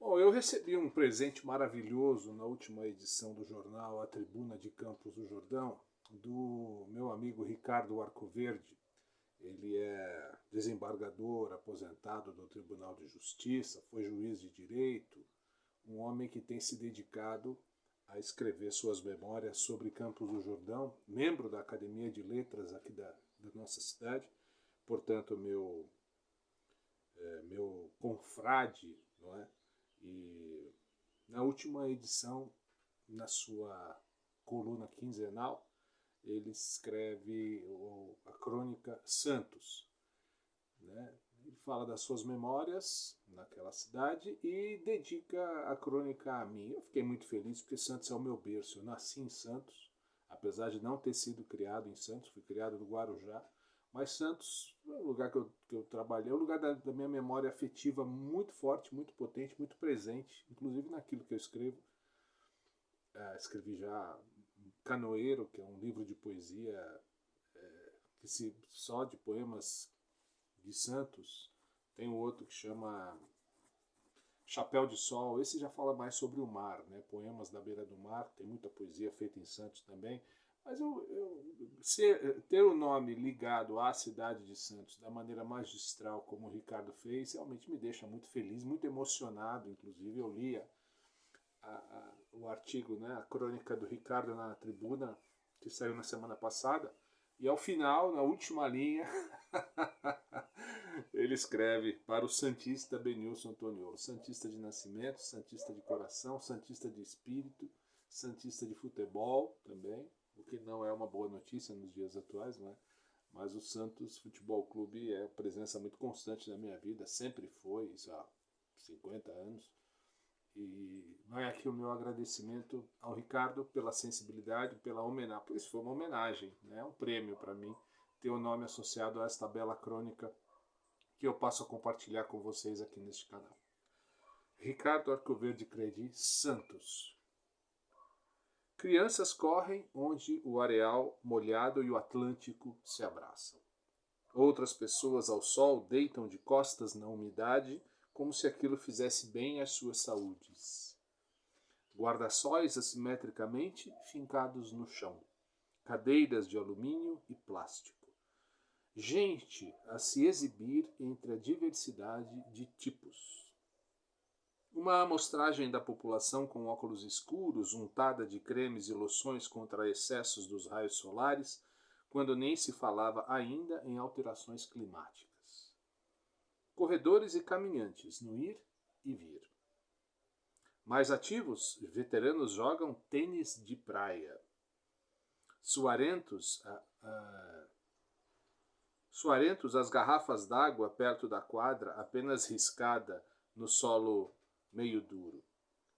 Bom, eu recebi um presente maravilhoso na última edição do jornal A Tribuna de Campos do Jordão, do meu amigo Ricardo Arcoverde. Ele é desembargador, aposentado do Tribunal de Justiça, foi juiz de direito, um homem que tem se dedicado a escrever suas memórias sobre Campos do Jordão, membro da Academia de Letras aqui da nossa cidade, portanto, meu confrade, não é? E na última edição, na sua coluna quinzenal, ele escreve a crônica Santos, né? Ele fala das suas memórias naquela cidade e dedica a crônica a mim. Eu fiquei muito feliz porque Santos é o meu berço. Eu nasci em Santos, apesar de não ter sido criado em Santos, fui criado no Guarujá. Mas Santos é o lugar que eu trabalhei, é o lugar da minha memória afetiva muito forte, muito potente, muito presente, inclusive naquilo que eu escrevo. Escrevi já Canoeiro, que é um livro de poesia só de poemas de Santos. Tem um outro que chama Chapéu de Sol. Esse já fala mais sobre o mar, né? Poemas da beira do mar. Tem muita poesia feita em Santos também. Mas ter o nome ligado à cidade de Santos da maneira magistral como o Ricardo fez, realmente me deixa muito feliz, muito emocionado. Inclusive, eu li o artigo, né, a crônica do Ricardo na Tribuna, que saiu na semana passada, e ao final, na última linha, ele escreve para o Santista Benilson Antoniolo, Santista de nascimento, Santista de coração, Santista de espírito, Santista de futebol também, o que não é uma boa notícia nos dias atuais, não é? Mas o Santos Futebol Clube é presença muito constante na minha vida, sempre foi, isso há 50 anos. E vai aqui o meu agradecimento ao Ricardo pela sensibilidade, pela homenagem, por isso foi uma homenagem, né? Um prêmio para mim ter o nome associado a esta bela crônica que eu passo a compartilhar com vocês aqui neste canal. Ricardo Arcoverde Credi Santos. Crianças correm onde o areal molhado e o Atlântico se abraçam. Outras pessoas ao sol deitam de costas na umidade como se aquilo fizesse bem às suas saúdes. Guarda-sóis assimetricamente fincados no chão. Cadeiras de alumínio e plástico. Gente a se exibir entre a diversidade de tipos. Uma amostragem da população com óculos escuros, untada de cremes e loções contra excessos dos raios solares, quando nem se falava ainda em alterações climáticas. Corredores e caminhantes no ir e vir. Mais ativos, veteranos jogam tênis de praia. Suarentos, as garrafas d'água perto da quadra, apenas riscada no solo meio duro.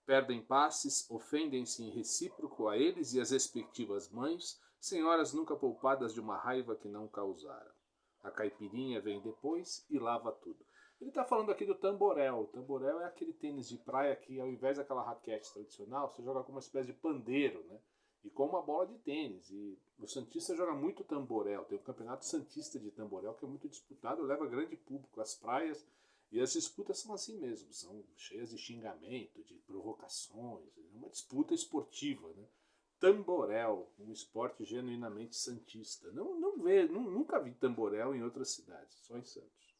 Perdem passes, ofendem-se em recíproco a eles e às respectivas mães, senhoras nunca poupadas de uma raiva que não causaram. A caipirinha vem depois e lava tudo. Ele está falando aqui do tamborel. O tamborel é aquele tênis de praia que, ao invés daquela raquete tradicional, você joga com uma espécie de pandeiro, né? E com uma bola de tênis. E o Santista joga muito tamborel. Tem o Campeonato Santista de Tamborel, que é muito disputado, leva grande público às praias. E as disputas são assim mesmo, são cheias de xingamento, de provocações. É uma disputa esportiva, né? Tamborel, um esporte genuinamente santista. Nunca vi tamborel em outras cidades, só em Santos.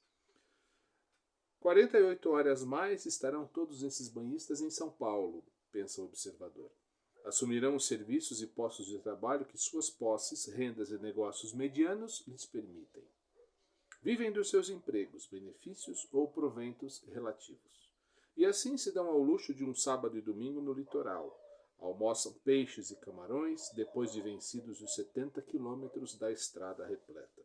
48 horas mais estarão todos esses banhistas em São Paulo, pensa o observador. Assumirão os serviços e postos de trabalho que suas posses, rendas e negócios medianos lhes permitem. Vivem dos seus empregos, benefícios ou proventos relativos. E assim se dão ao luxo de um sábado e domingo no litoral. Almoçam peixes e camarões, depois de vencidos os 70 quilômetros da estrada repleta.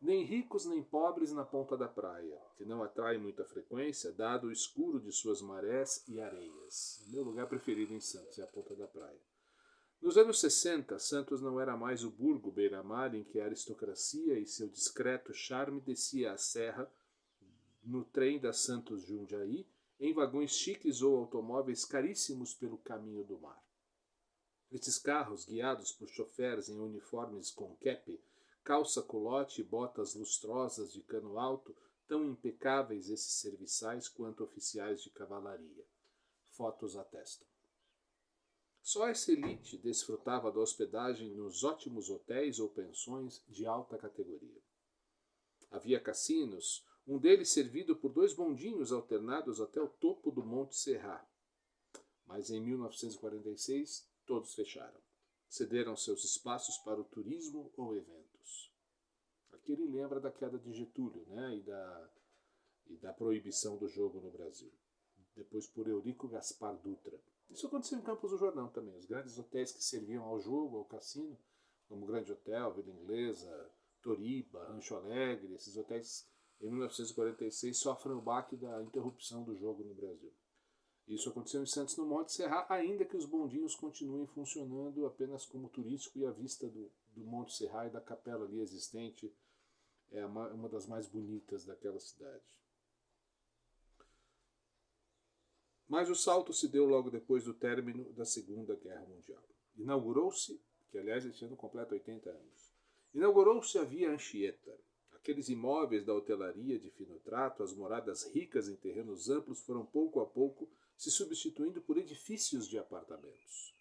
Nem ricos nem pobres na ponta da praia, que não atrai muita frequência, dado o escuro de suas marés e areias. Meu lugar preferido em Santos é a ponta da praia. Nos anos 60, Santos não era mais o burgo beira-mar em que a aristocracia e seu discreto charme descia a serra no trem da Santos Jundiaí, em vagões chiques ou automóveis caríssimos pelo caminho do mar. Esses carros, guiados por choferes em uniformes com kepe, calça culote e botas lustrosas de cano alto, tão impecáveis esses serviçais quanto oficiais de cavalaria. Fotos atestam. Só essa elite desfrutava da hospedagem nos ótimos hotéis ou pensões de alta categoria. Havia cassinos, um deles servido por 2 bondinhos alternados até o topo do Monte Serrat. Mas em 1946, todos fecharam. Cederam seus espaços para o turismo ou eventos. Aqui ele lembra da queda de Getúlio, né, e da proibição do jogo no Brasil. Depois por Eurico Gaspar Dutra. Isso aconteceu em Campos do Jordão também. Os grandes hotéis que serviam ao jogo, ao cassino, como o Grande Hotel, Vila Inglesa, Toriba, Rancho Alegre, esses hotéis em 1946 sofrem o baque da interrupção do jogo no Brasil. Isso aconteceu em Santos, no Monte Serrat, ainda que os bondinhos continuem funcionando apenas como turístico e a vista do Monte Serrat e da capela ali existente é uma das mais bonitas daquela cidade. Mas o salto se deu logo depois do término da Segunda Guerra Mundial. Inaugurou-se, que aliás este ano completa 80 anos, inaugurou-se a Via Anchieta. Aqueles imóveis da hotelaria de fino trato, as moradas ricas em terrenos amplos foram pouco a pouco se substituindo por edifícios de apartamentos.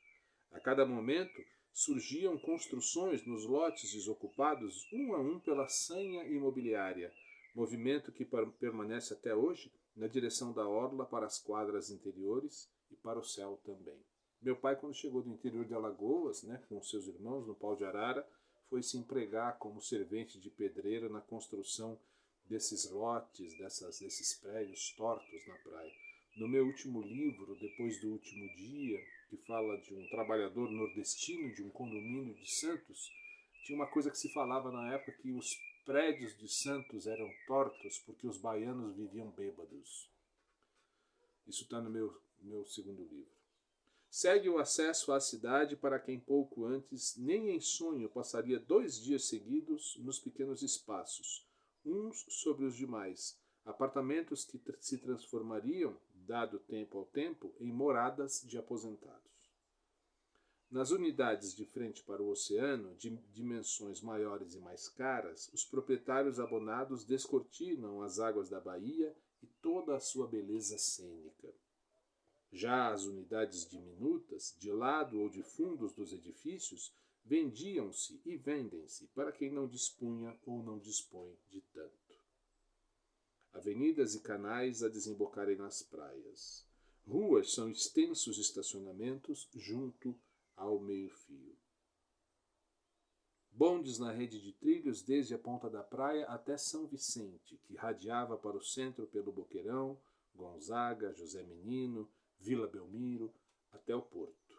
A cada momento surgiam construções nos lotes desocupados um a um pela sanha imobiliária, movimento que permanece até hoje na direção da orla para as quadras interiores e para o céu também. Meu pai, quando chegou do interior de Alagoas, né, com seus irmãos, no Pau de Arara, foi se empregar como servente de pedreiro na construção desses lotes, desses prédios tortos na praia. No meu último livro, Depois do Último Dia, que fala de um trabalhador nordestino de um condomínio de Santos, tinha uma coisa que se falava na época, que os prédios de Santos eram tortos porque os baianos viviam bêbados. Isso está no meu segundo livro. Segue o acesso à cidade para quem pouco antes, nem em sonho, passaria 2 dias seguidos nos pequenos espaços, uns sobre os demais, apartamentos que se transformariam, dado tempo ao tempo, em moradas de aposentados. Nas unidades de frente para o oceano, de dimensões maiores e mais caras, os proprietários abonados descortinam as águas da baía e toda a sua beleza cênica. Já as unidades diminutas, de lado ou de fundos dos edifícios, vendiam-se e vendem-se para quem não dispunha ou não dispõe de tanto. Avenidas e canais a desembocarem nas praias. Ruas são extensos estacionamentos junto ao meio-fio. Bondes na rede de trilhos desde a ponta da praia até São Vicente, que radiava para o centro pelo Boqueirão, Gonzaga, José Menino, Vila Belmiro, até o Porto.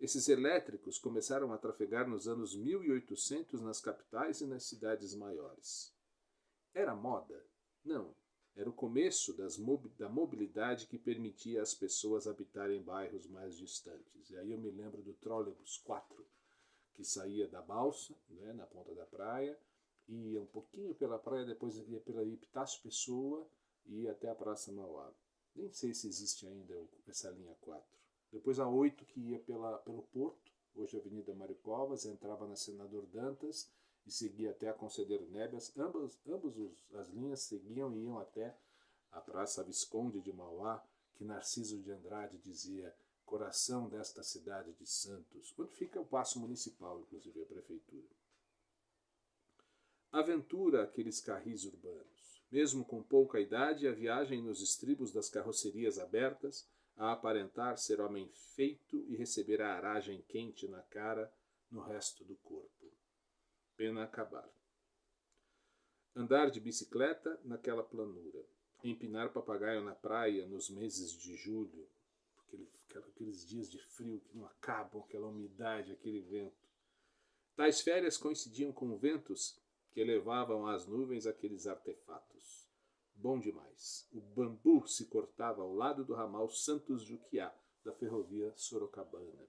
Esses elétricos começaram a trafegar nos anos 1800 nas capitais e nas cidades maiores. Era moda? Não. Era o começo da mobilidade que permitia às pessoas habitarem bairros mais distantes. E aí eu me lembro do trólebus 4, que saía da balsa, né, na ponta da praia, ia um pouquinho pela praia, depois ia pela Epitácio Pessoa e ia até a Praça Mauá. Nem sei se existe ainda essa linha 4. Depois a 8, que ia pelo Porto, hoje a Avenida Mário Covas, entrava na Senador Dantas e seguia até a Conselheiro Nebias. Ambas as linhas seguiam e iam até a Praça Visconde de Mauá, que Narciso de Andrade dizia coração desta cidade de Santos, onde fica o Paço Municipal, inclusive a Prefeitura. Aventura aqueles carris urbanos. Mesmo com pouca idade, a viagem nos estribos das carrocerias abertas, a aparentar ser homem feito e receber a aragem quente na cara, no resto do corpo. Pena acabar. Andar de bicicleta naquela planura. Empinar papagaio na praia nos meses de julho, aqueles dias de frio que não acabam, aquela umidade, aquele vento. Tais férias coincidiam com ventos que elevavam às nuvens aqueles artefatos. Bom demais. O bambu se cortava ao lado do ramal Santos-Juquiá, da ferrovia Sorocabana.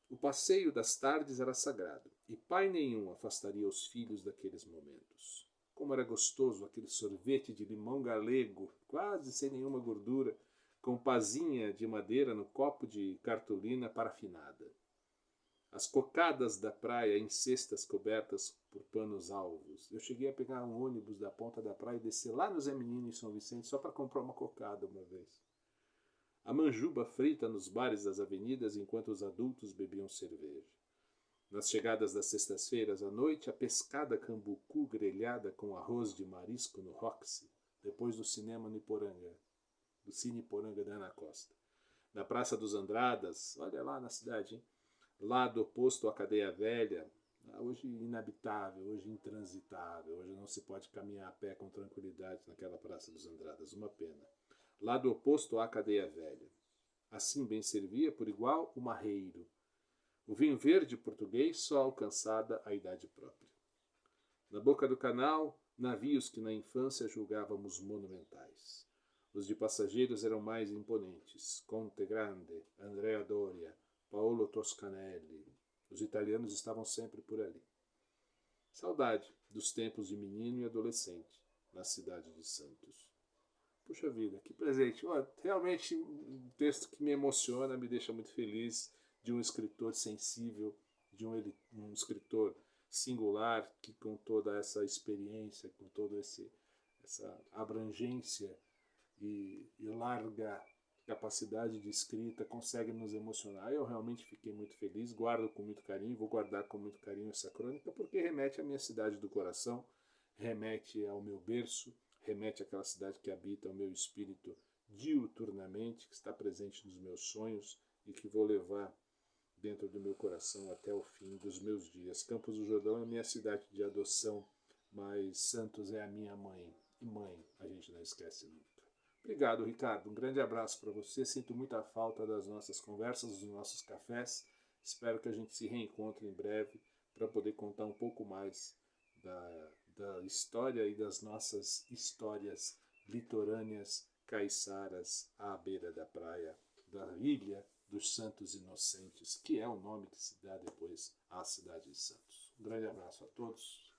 O passeio das tardes era sagrado, e pai nenhum afastaria os filhos daqueles momentos. Como era gostoso aquele sorvete de limão galego, quase sem nenhuma gordura, com pazinha de madeira no copo de cartolina parafinada. As cocadas da praia em cestas cobertas por panos alvos. Eu cheguei a pegar um ônibus da ponta da praia e descer lá no Zé Menino, em São Vicente, só para comprar uma cocada uma vez. A manjuba frita nos bares das avenidas enquanto os adultos bebiam cerveja. Nas chegadas das sextas-feiras à noite, a pescada cambucu grelhada com arroz de marisco no Roxy, depois do cinema no Iporanga, do Cine Iporanga da Ana Costa. Na Praça dos Andradas, olha lá na cidade, hein? Lado oposto à cadeia velha, hoje inabitável, hoje intransitável, hoje não se pode caminhar a pé com tranquilidade naquela Praça dos Andradas, uma pena. Lado oposto à cadeia velha. Assim bem servia, por igual, o marreiro. O vinho verde português só alcançada a idade própria. Na boca do canal, navios que na infância julgávamos monumentais. Os de passageiros eram mais imponentes. Conte Grande, Andrea Doria, Paolo Toscanelli. Os italianos estavam sempre por ali. Saudade dos tempos de menino e adolescente na cidade de Santos. Puxa vida, que presente. Realmente um texto que me emociona, me deixa muito feliz, de um escritor sensível, de um escritor singular, que com toda essa experiência, com toda essa abrangência e larga capacidade de escrita, consegue nos emocionar. Eu realmente fiquei muito feliz, guardo com muito carinho, vou guardar com muito carinho essa crônica, porque remete à minha cidade do coração, remete ao meu berço, remete àquela cidade que habita o meu espírito diuturnamente, que está presente nos meus sonhos e que vou levar dentro do meu coração até o fim dos meus dias. Campos do Jordão é a minha cidade de adoção, mas Santos é a minha mãe. E mãe a gente não esquece nunca. Obrigado, Ricardo. Um grande abraço para você. Sinto muita falta das nossas conversas, dos nossos cafés. Espero que a gente se reencontre em breve para poder contar um pouco mais da história e das nossas histórias litorâneas caiçaras à beira da praia, da ilha dos Santos Inocentes, que é o nome que se dá depois à cidade de Santos. Um grande abraço a todos.